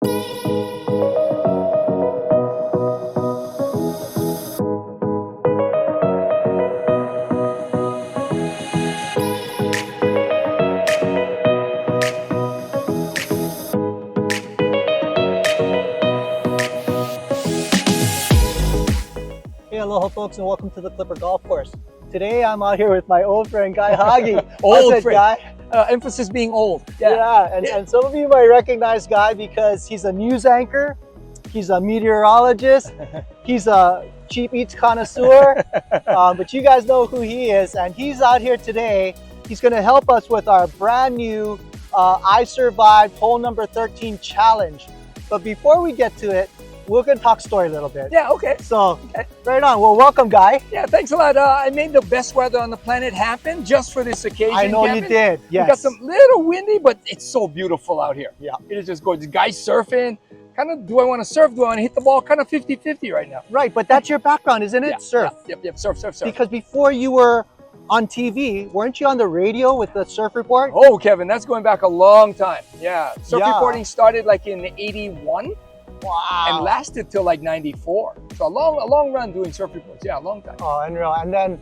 Hey, aloha folks, and welcome to the Klipper Golf Course. Today I'm out here with my old friend Guy Hagi. Old friend. Guy? Emphasis being old. And some of you might recognize Guy because he's a news anchor, he's a meteorologist, he's a cheap eats connoisseur, but you guys know who he is, and he's out here today. He's going to help us with our brand new I Survived Hole number 13 challenge. But before we get to it, we're going to talk story a little bit. Yeah, okay. So, right on. Well, welcome, Guy. Yeah, thanks a lot. I made the best weather on the planet happen just for this occasion. I know Kevin. you did. Yes. We got some little windy, but it's so beautiful out here. Yeah. It is just gorgeous. Guys surfing. Kind of, do I want to surf? Do I want to hit the ball? Kind of 50-50 right now. Right, but that's your background, isn't it? Yeah, Surf. Yep. Surf. Because before you were on TV, weren't you on the radio with the Surf Report? Oh, Kevin, that's going back a long time. Yeah. Surf Yeah. reporting started like in '81. Wow. And lasted till like '94. So a long run doing surf reports. Yeah, a long time. Oh, unreal. And then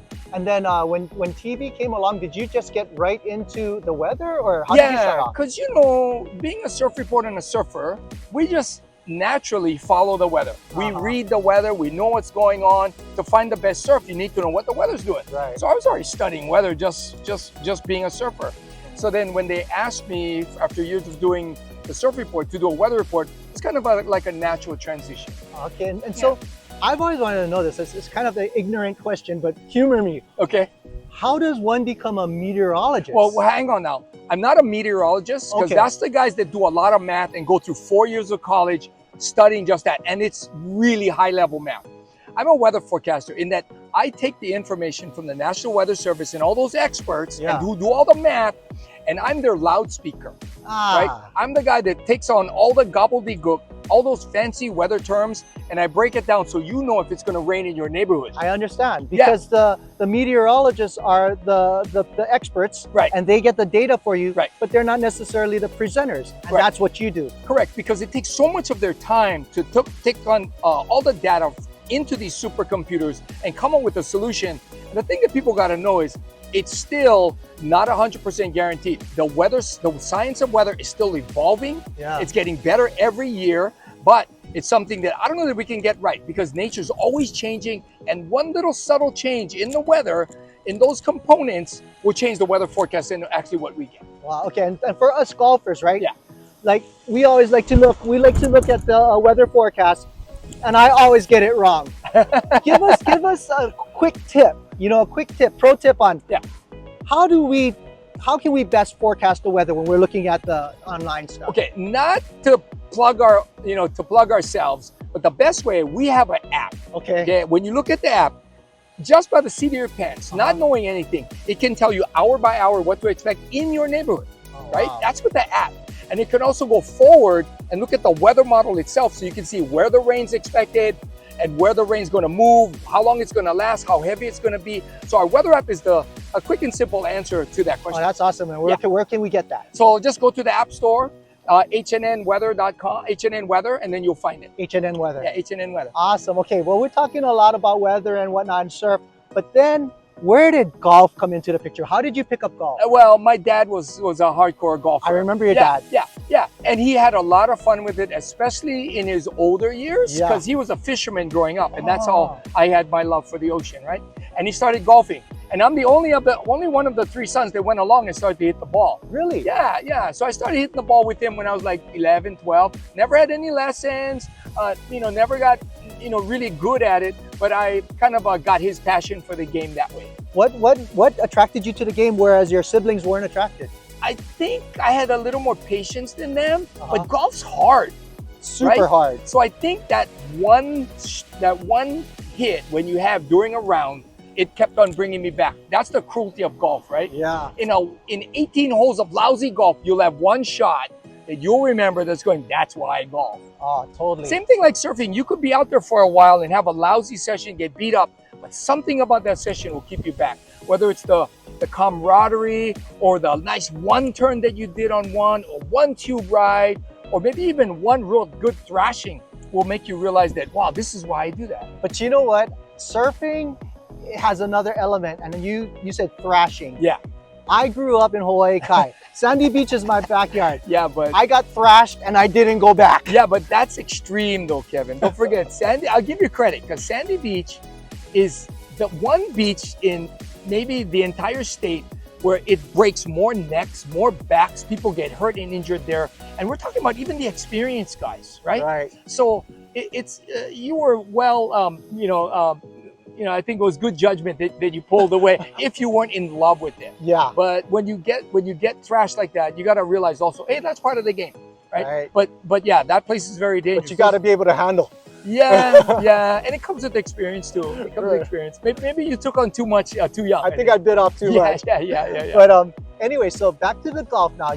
when TV came along, did you just get right into the weather, or how did you start Yeah, off? because you know, being a surf reporter and a surfer, we just naturally follow the weather. We read the weather, we know what's going on. To find the best surf, you need to know what the weather's doing. Right. So I was already studying weather just being a surfer. So then when they asked me after years of doing the surf report to do a weather report, it's kind of like a natural transition. Okay, and so I've always wanted to know this. It's kind of an ignorant question, but humor me. Okay. How does one become a meteorologist? Well, hang on now. I'm not a meteorologist because that's the guys that do a lot of math and go through 4 years of college studying just that. And it's really high level math. I'm a weather forecaster in that I take the information from the National Weather Service and all those experts and who do all the math, and I'm their loudspeaker, right? I'm the guy that takes on all the gobbledygook, all those fancy weather terms, and I break it down so you know if it's going to rain in your neighborhood. I understand, because the meteorologists are the experts, right? And they get the data for you, right? But they're not necessarily the presenters, and that's what you do. Correct, because it takes so much of their time to take on all the data into these supercomputers and come up with a solution. And the thing that people got to know is it's still not 100% guaranteed. The science of weather is still evolving. Yeah. It's getting better every year, but it's something that I don't know that we can get right because nature's always changing, and one little subtle change in the weather, in those components, will change the weather forecast and actually what we get. Wow. Okay, and for us golfers, right? Yeah. Like we always like to look. We like to look at the weather forecast, and I always get it wrong. give us a quick tip. You know, a quick tip, pro tip on how can we best forecast the weather when we're looking at the online stuff? Okay, not to plug ourselves, but the best way, we have an app. Okay. When you look at the app, just by the seat of your pants, not knowing anything, it can tell you hour by hour what to expect in your neighborhood, right? Wow. That's with the app. And it can also go forward and look at the weather model itself so you can see where the rain's expected and where the rain's going to move, how long it's going to last, how heavy it's going to be. So our weather app is a quick and simple answer to that question. Oh, that's awesome. And where can we get that? So just go to the app store, hnnweather.com, HNN Weather, and then you'll find it. HNN Weather. Yeah, HNN Weather. Awesome. Okay, well, we're talking a lot about weather and whatnot and surf, but then where did golf come into the picture? How did you pick up golf? Well, my dad was a hardcore golfer. I remember your dad. Yeah. And he had a lot of fun with it, especially in his older years, because he was a fisherman growing up, and that's how I had my love for the ocean, right? And he started golfing. And I'm the only one of the three sons that went along and started to hit the ball. Really? Yeah. So I started hitting the ball with him when I was like 11, 12. Never had any lessons, never got, really good at it, but I kind of got his passion for the game that way. What attracted you to the game, whereas your siblings weren't attracted? I think I had a little more patience than them, but golf's hard. Super hard. So I think that one hit when you have during a round, it kept on bringing me back. That's the cruelty of golf, right? Yeah. In 18 holes of lousy golf, you'll have one shot that you'll remember that's going, that's why I golf. Oh, totally. Same thing like surfing. You could be out there for a while and have a lousy session, get beat up, but something about that session will keep you back. Whether it's the camaraderie or the nice one turn that you did on one, or one tube ride, or maybe even one real good thrashing will make you realize that, wow, this is why I do that. But you know what? Surfing has another element, and you said thrashing. Yeah. I grew up in Hawaii, Kai. Sandy Beach is my backyard. Yeah, but I got thrashed and I didn't go back. yeah, but that's extreme though, Kevin. Don't forget, Sandy, I'll give you credit, because Sandy Beach is the one beach in maybe the entire state where it breaks more necks, more backs, people get hurt and injured there. And we're talking about even the experienced guys, right? Right. So it's you were well, I think it was good judgment that you pulled away if you weren't in love with it. Yeah. But when you get thrashed like that, you got to realize also, hey, that's part of the game, right? But yeah, that place is very dangerous. But you got to be able to handle. Yeah, and it comes with experience too. It comes with experience. Maybe you took on too much too young. I think I bit off too much. Yeah. But anyway, so back to the golf now.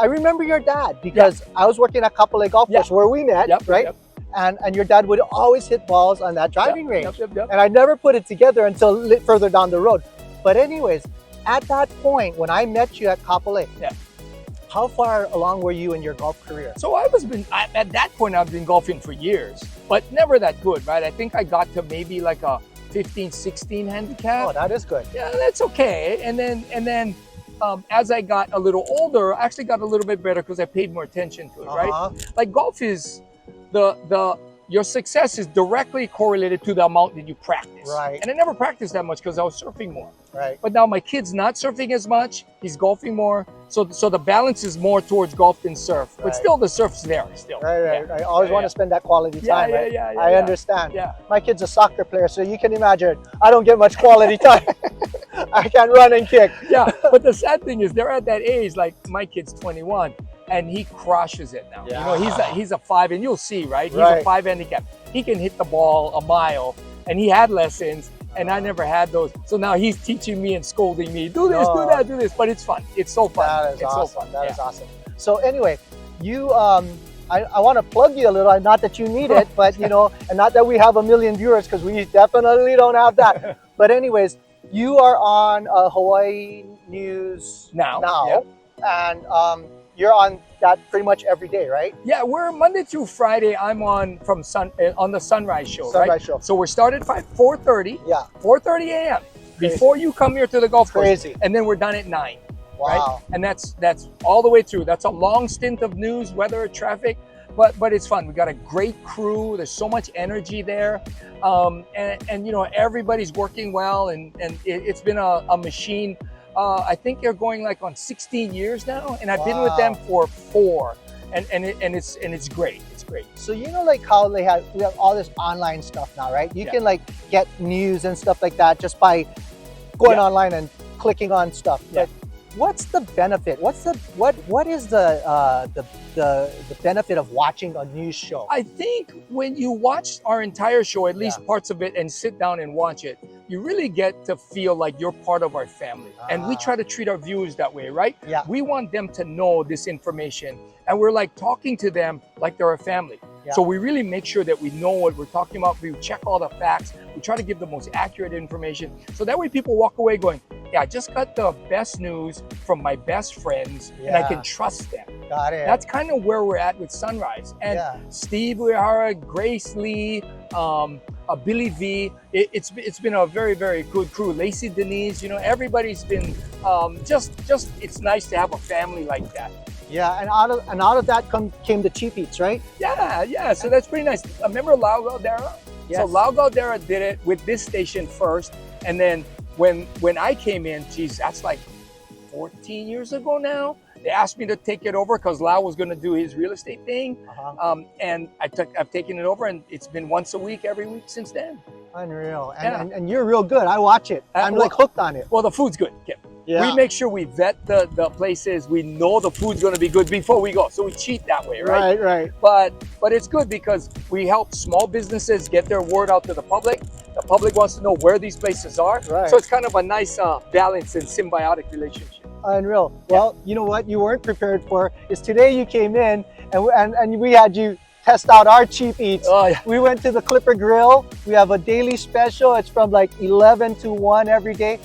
I remember your dad because I was working at Kapolei Golf Course where we met, right? Yep. And your dad would always hit balls on that driving range. Yep. And I never put it together until further down the road. But anyways, at that point, when I met you at Kapolei, how far along were you in your golf career? So at that point, I've been golfing for years, but never that good, right? I think I got to maybe like a 15, 16 handicap. Oh, that is good. Yeah, that's okay. And then as I got a little older, I actually got a little bit better because I paid more attention to it, right? Like golf is your success is directly correlated to the amount that you practice. Right. And I never practiced that much because I was surfing more. Right. But now my kid's not surfing as much. He's golfing more. So the balance is more towards golf than surf. But still the surf's there still. Right. I always want to spend that quality time. I understand. Yeah. My kid's a soccer player, so you can imagine I don't get much quality time. I can't run and kick. Yeah. But the sad thing is they're at that age, like my kid's 21. And he crushes it now. Yeah. You know, he's a 5, and you'll see, right? He's a 5 handicap. He can hit the ball a mile, and he had lessons, and I never had those. So now he's teaching me and scolding me. Do this, do that, do this. But it's fun. It's so fun. That is it's awesome. So fun. That is awesome. So anyway, you I want to plug you a little. Not that you need it, but and not that we have a million viewers, because we definitely don't have that. But anyways, you are on Hawaii News now, and you're on that pretty much every day, right? Yeah, we're Monday through Friday. I'm on on the Sunrise Show, Sunrise Show. So we're started at 4:30. Yeah. 4:30 a.m. before you come here to the golf course. Crazy. And then we're done at 9. Wow. Right? And that's all the way through. That's a long stint of news, weather, traffic, but it's fun. We got a great crew. There's so much energy there, and everybody's working well, and it's been a machine. I think they're going like on 16 years now, and I've been with them for 4, and it's great. It's great. So like how we have all this online stuff now, right? You can like get news and stuff like that just by going online and clicking on stuff. But what's the benefit? What is the benefit of watching a news show? I think when you watch our entire show, at least parts of it, and sit down and watch it, you really get to feel like you're part of our family. And we try to treat our viewers that way, right? Yeah. We want them to know this information, and we're like talking to them like they're a family. Yeah. So we really make sure that we know what we're talking about. We check all the facts. We try to give the most accurate information. So that way people walk away going, yeah, I just got the best news from my best friends, and I can trust them. Got it. That's kind of where we're at with Sunrise. And Steve Uehara, Grace Lee, Billy V. It's been a very, very good crew. Lacey Denise, everybody's been just it's nice to have a family like that. Yeah, and out of that came the Cheap Eats, right? Yeah. So that's pretty nice. Remember Lau Galdera? Yes. So Lau Galdera did it with this station first, and then when I came in, geez, that's like 14 years ago now. They asked me to take it over because Lau was going to do his real estate thing, and I've taken it over, and it's been once a week, every week since then. Unreal, and you're real good. I watch it. I'm like hooked on it. Well, the food's good, Kim. Yeah. We make sure we vet the places. We know the food's going to be good before we go, so we cheat that way, right? Right. But it's good because we help small businesses get their word out to the public. The public wants to know where these places are, so it's kind of a nice balance and symbiotic relationship. Unreal. Well, you know what you weren't prepared for is today you came in and we had you test out our Cheap Eats. Oh, yeah. We went to the Klipper Grill. We have a daily special. It's from like 11 to 1 every day.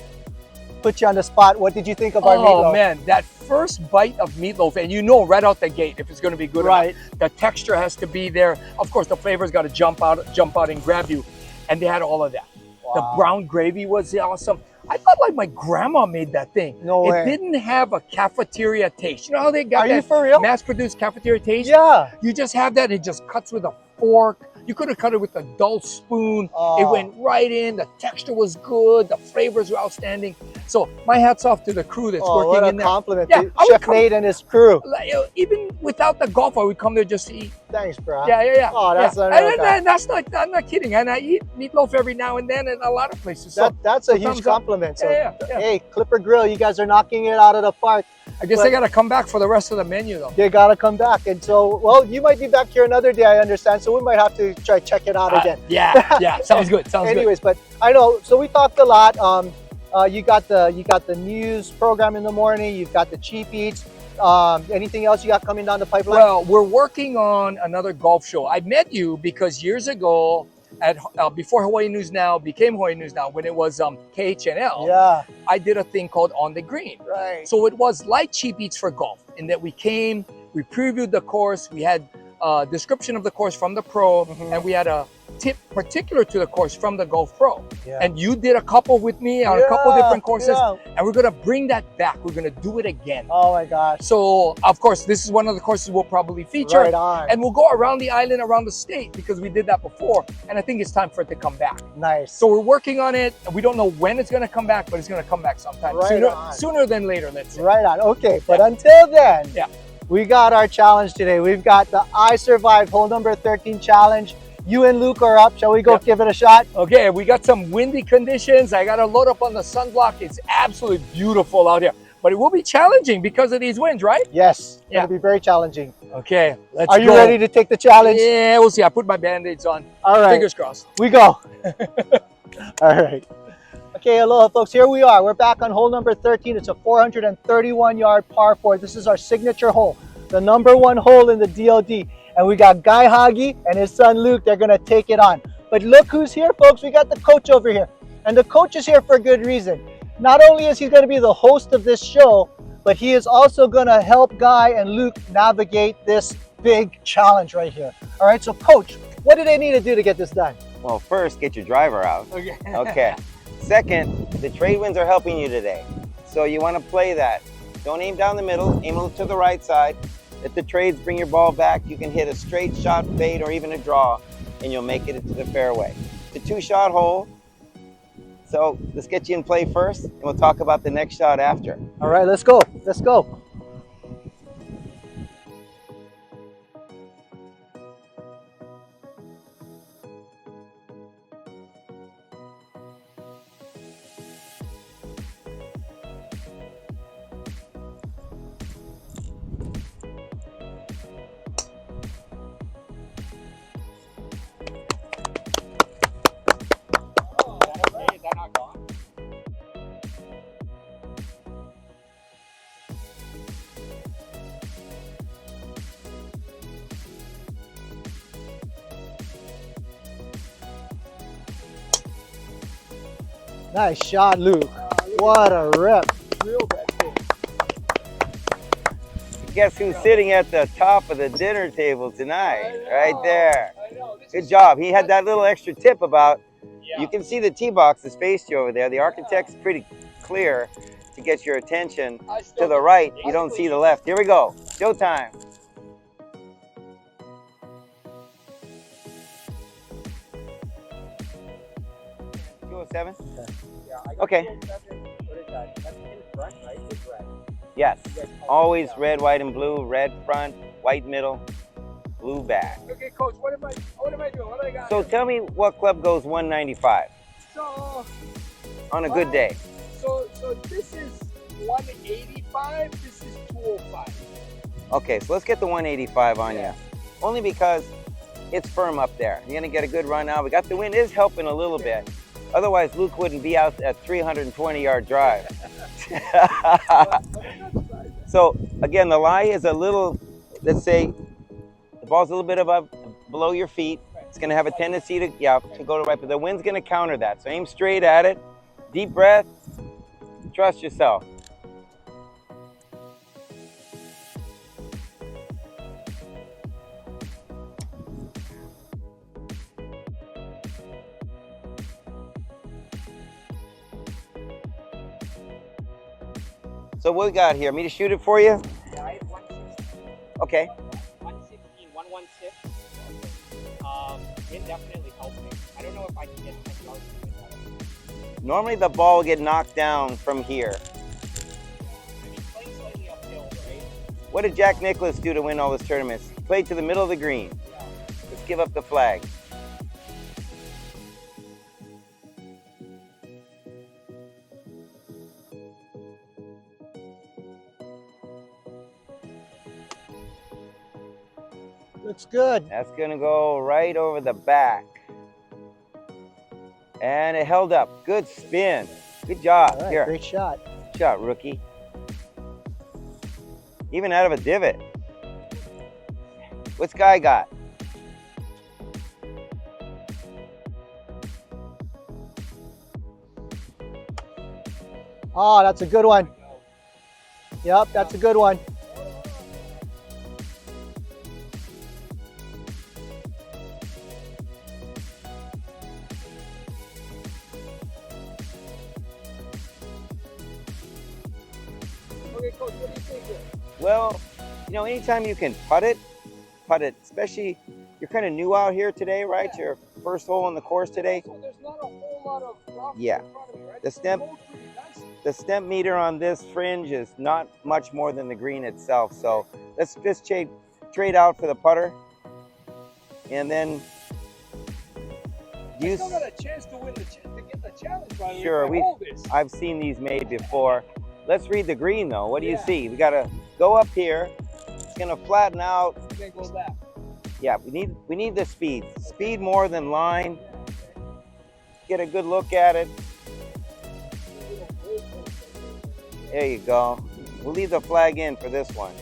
put you on the spot. What did you think of our Oh meatloaf? man, that first bite of meatloaf, and you know right out the gate if it's going to be good Right. or not. The texture has to be there. Of course, the flavor's got to jump out and grab you. And they had all of that. Wow. The brown gravy was awesome. I thought like my grandma made that thing. No way. It didn't have a cafeteria taste. You know how they got Are you that for real? mass-produced cafeteria taste? Yeah. You just have that. It just cuts with a fork. You could have cut it with a dull spoon. Oh. It went right in. The texture was good. The flavors were outstanding. So my hat's off to the crew that's working what a in there. compliment Yeah, to I would Chef come- Nate and his crew. Like, even without the golf, I would come there just to eat. Thanks, bro. Yeah. Oh, that's yeah. unreal, guy. And that's not. I'm not kidding. And I eat meatloaf every now and then in a lot of places. So That's a so huge thumbs up. compliment. So, Yeah. hey, Klipper Grill, you guys are knocking it out of the park. I guess I got to come back for the rest of the menu though. They gotta come back, and so, well, you might be back here another day, I understand. So we might have to try check it out again. Yeah. Sounds good. Sounds good. Anyways, but I know. So we talked a lot. You got the news program in the morning. You've got the cheap eats. Anything else you got coming down the pipeline? Well, we're working on another golf show. I met you because years ago, at before Hawaii News Now became Hawaii News Now, when it was KHNL, yeah, I did a thing called On the Green. right. So it was like Cheap Eats for golf, in that we came, we previewed the course, we had a description of the course from the pro, and we had a tip particular to the course from the Golf Pro. Yeah. And you did a couple with me on a couple different courses, yeah. and we're gonna bring that back. We're gonna do it again. Oh my gosh. So of course, this is one of the courses we'll probably feature. Right on. And we'll go around the island, around the state, because we did that before. And I think it's time for it to come back. Nice. So we're working on it. We don't know when it's going to come back, but it's going to come back sometime. Right Sooner than later, let's say. Right on. Okay, but until then, Yeah. we got our challenge today. We've got the I Survived hole number 13 challenge. You and Luke are up. Shall we go give it a shot? Okay, we got some windy conditions. I got to load up on the sunblock. It's absolutely beautiful out here. But it will be challenging because of these winds, right? Yes. Yeah. It'll be very challenging. Okay, let's go. Are you ready to take the challenge? Yeah, we'll see. I put my Band-Aids on. All right. Fingers crossed. We go. All right. Okay, aloha folks, here we are. We're back on hole number 13. It's a 431-yard par 4. This is our signature hole, the number 1 hole in the DLD. And we got Guy Hagi and his son Luke. They're gonna take it on. But look who's here, folks. We got the coach over here. And the coach is here for a good reason. Not only is he gonna be the host of this show, but he is also gonna help Guy and Luke navigate this big challenge right here. All right, so coach, what do they need to do to get this done? Well, first, get your driver out. Okay. Okay. Second, the trade winds are helping you today. So you want to play that. Don't aim down the middle, aim a little to the right side. Let the trades bring your ball back. You can hit a straight shot, fade, or even a draw, and you'll make it into the fairway. It's a 2-shot hole. So let's get you in play first, and we'll talk about the next shot after. All right, let's go. Let's go. Nice shot, Luke. What a rip. Guess who's sitting at the top of the dinner table tonight? Right there. Good job. He had that little extra tip about, you can see the tee box is faced you over there. The architect's pretty clear to get your attention to the right. You don't see the left. Here we go. Showtime. Seven? Okay. Yes. Always red, white, and blue. Red front, white middle, blue back. Okay, coach, what am I doing? What do I got? So tell me what club goes 195 So on a good day. So this is 185. This is 205. Okay, so let's get the 185 on you. Only because it's firm up there. You're gonna get a good run out. We got the wind is helping a little bit. Otherwise, Luke wouldn't be out at 320-yard drive. So again, the lie is a little, let's say, the ball's a little bit above, below your feet. It's gonna have a tendency to go to right, but the wind's gonna counter that. So aim straight at it, deep breath, Trust yourself. So what we got here? Me to shoot it for you? Yeah, I have 116. Okay. 116, 116. Wind definitely helped me. I don't know if I can get my yards to wind out. Normally the ball will get knocked down from here. I mean, playing slightly uphill, right? What did Jack Nicklaus do to win all his tournaments? He played to the middle of the green. Yeah. Let's give up the flag. Looks good. That's gonna go right over the back. And it held up. Good spin. Good job. All right, Here, great shot. good shot, rookie. Even out of a divot. What's Guy got? Oh, that's a good one. Yep, that's a good one. Okay, Coach, what do you think here? Well, you know, anytime you can putt it, especially you're kind of new out here today, right? Yeah. Your first hole on the course today. So there's not a whole lot of rough Yeah. in front of me, right? The So stem- it goes pretty nicely. The stem meter on this fringe is not much more than the green itself. So let's just trade out for the putter. And then I you, still got a chance to win to get the challenge, by the way, Sure, if I hold this. I've seen these made before. Let's read the green though. What do you Yeah. see? We gotta go up here. It's gonna flatten out. You can't go left. Yeah, we need the speed. Speed more than line. Get a good look at it. There you go. We'll leave the flag in for this one.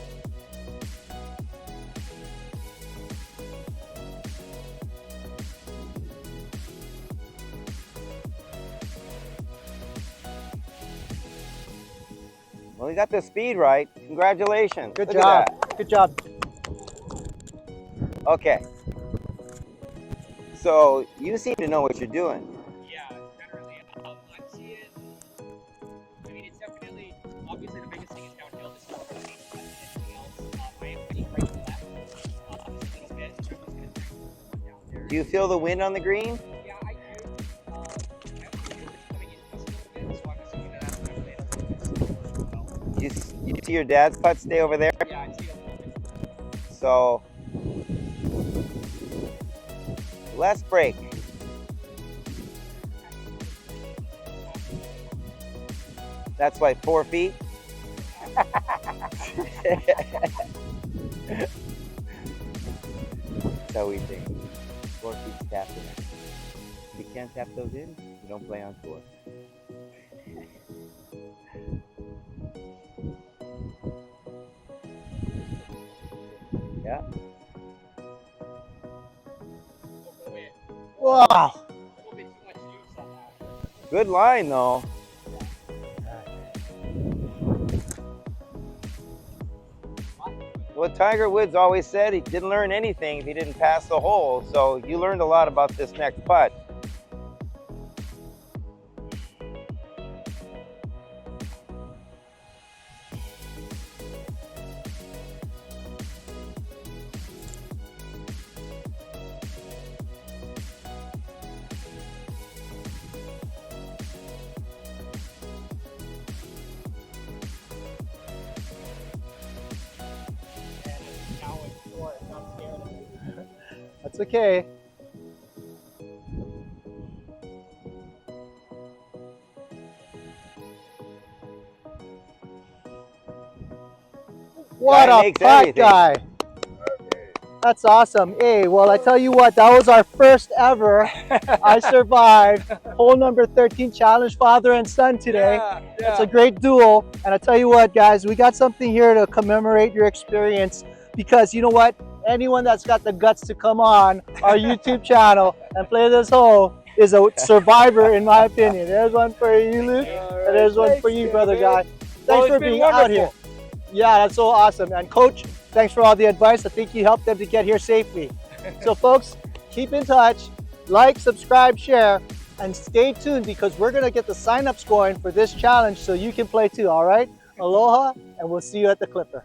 Well, we got the speed right. Congratulations. Good Look at job. that. Good job. Okay. So you seem to know what you're doing. Yeah, generally. I'm seeing. I mean, it's definitely obviously the biggest thing is downhill. This is what I'm seeing, but anything else, I am pretty right to left. Just a little bit. I'm just gonna bring one down there. Do you feel the wind on the green? Yeah, I do. I feel it's coming in just a little bit, so I'm assuming that after I play it, I'll be well. You see your dad's putt stay over there? Yeah, I see it a little bit. So less break. That's like 4 feet. That's how we think. 4 feet tap in. If you can't tap those in, you don't play on tour. Yeah. Wow. A little bit too much juice on that. Good line though. Well, Tiger Woods always said he didn't learn anything if he didn't pass the hole. So you learned a lot about this next putt. Now it's short, I'm not scared of it. That's okay. What Guy a makes putt, everything. guy. That's awesome. Hey, well, I tell you what, that was our first ever. I survived. Hole number 13 challenge, father and son today. Yeah, It's a great duel. And I tell you what, guys, we got something here to commemorate your experience because you know what? Anyone that's got the guts to come on our YouTube channel and play this hole is a survivor, in my opinion. There's one for you, Luke. All And There's one Thanks, for you, brother David. Guy. Well, Thanks it's for been being out here. wonderful. Yeah, that's so awesome. And Coach, thanks for all the advice. I think you helped them to get here safely. So folks, keep in touch, like, subscribe, share, and stay tuned because we're gonna get the signups going for this challenge so you can play too, all right? Aloha, and we'll see you at the Klipper.